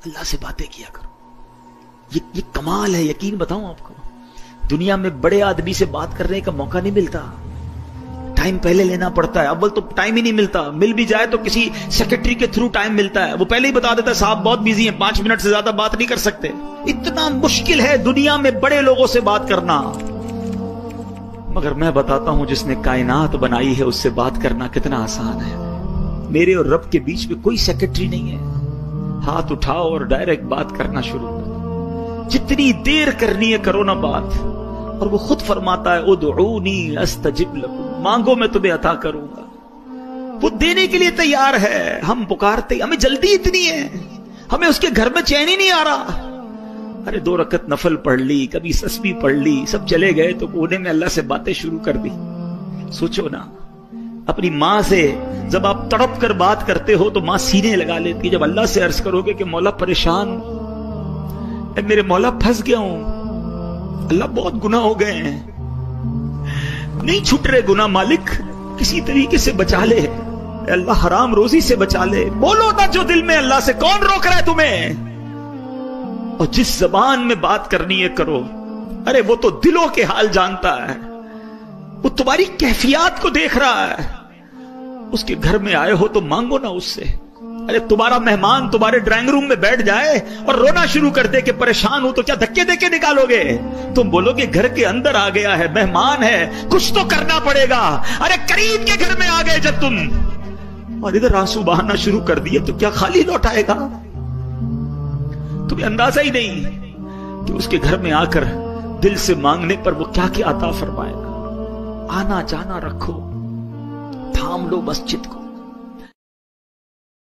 اللہ سے باتیں کیا کرو. یہ کمال ہے. یقین بتاؤں آپ کو, دنیا میں بڑے آدمی سے بات کرنے کا موقع نہیں ملتا. ٹائم پہلے لینا پڑتا ہے. اول تو ٹائم ہی نہیں ملتا, مل بھی جائے تو کسی سیکرٹری کے تھرو ٹائم ملتا ہے. وہ پہلے ہی بتا دیتا ہے صاحب بہت بیزی ہیں, 5 منٹ سے زیادہ بات نہیں کر سکتے. اتنا مشکل ہے دنیا میں بڑے لوگوں سے بات کرنا. مگر میں بتاتا ہوں جس نے کائنات بنائی ہے اس سے بات کرنا کتنا آسان ہے. میرے اور رب کے بیچ میں کوئی سیکرٹری نہیں ہے. ہاتھ اٹھاؤ اور ڈائریکٹ بات کرنا شروع کرو. جتنی دیر کرنی ہے کرو نا بات. اور وہ خود فرماتا ہے ادعونی استجب لکم, مانگو میں تمہیں عطا کروں گا. وہ دینے کے لیے تیار ہے. ہم پکارتے, ہمیں جلدی اتنی ہے, ہمیں اس کے گھر میں چین ہی نہیں آ رہا. ارے 2 رکعت نفل پڑھ لی, کبھی تسبیح پڑھ لی, سب چلے گئے تو کونے میں اللہ سے باتیں شروع کر دی. سوچو نا, اپنی ماں سے جب آپ تڑپ کر بات کرتے ہو تو ماں سینے لگا لیتی ہے. جب اللہ سے عرض کرو گے کہ مولا پریشان ہوں, اے میرے مولا پھنس گیا ہوں, اللہ بہت گناہ ہو گئے ہیں, نہیں چھوٹ رہے گناہ, مالک کسی طریقے سے بچا لے, اے اللہ حرام روزی سے بچا لے. بولو نا جو دل میں اللہ سے, کون روک رہا ہے تمہیں؟ اور جس زبان میں بات کرنی ہے کرو. ارے وہ تو دلوں کے حال جانتا ہے, وہ تمہاری کیفیات کو دیکھ رہا ہے. اس کے گھر میں آئے ہو تو مانگو نا اس سے. ارے تمہارا مہمان تمہارے ڈرائنگ روم میں بیٹھ جائے اور رونا شروع کر دے کہ پریشان ہوں, تو کیا دھکے دے کے نکالو گے؟ تم بولو گے گھر کے اندر آ گیا ہے, مہمان ہے, کچھ تو کرنا پڑے گا. ارے قریب کے گھر میں آ گئے جب تم اور ادھر آنسو بہانا شروع کر دیے تو کیا خالی لوٹ آئے گا؟ تمہیں اندازہ ہی نہیں کہ اس کے گھر میں آ کر دل سے مانگنے پر وہ کیا کیا عطا فرمائے گا. آنا جانا رکھو, تھام لو مسجد کو,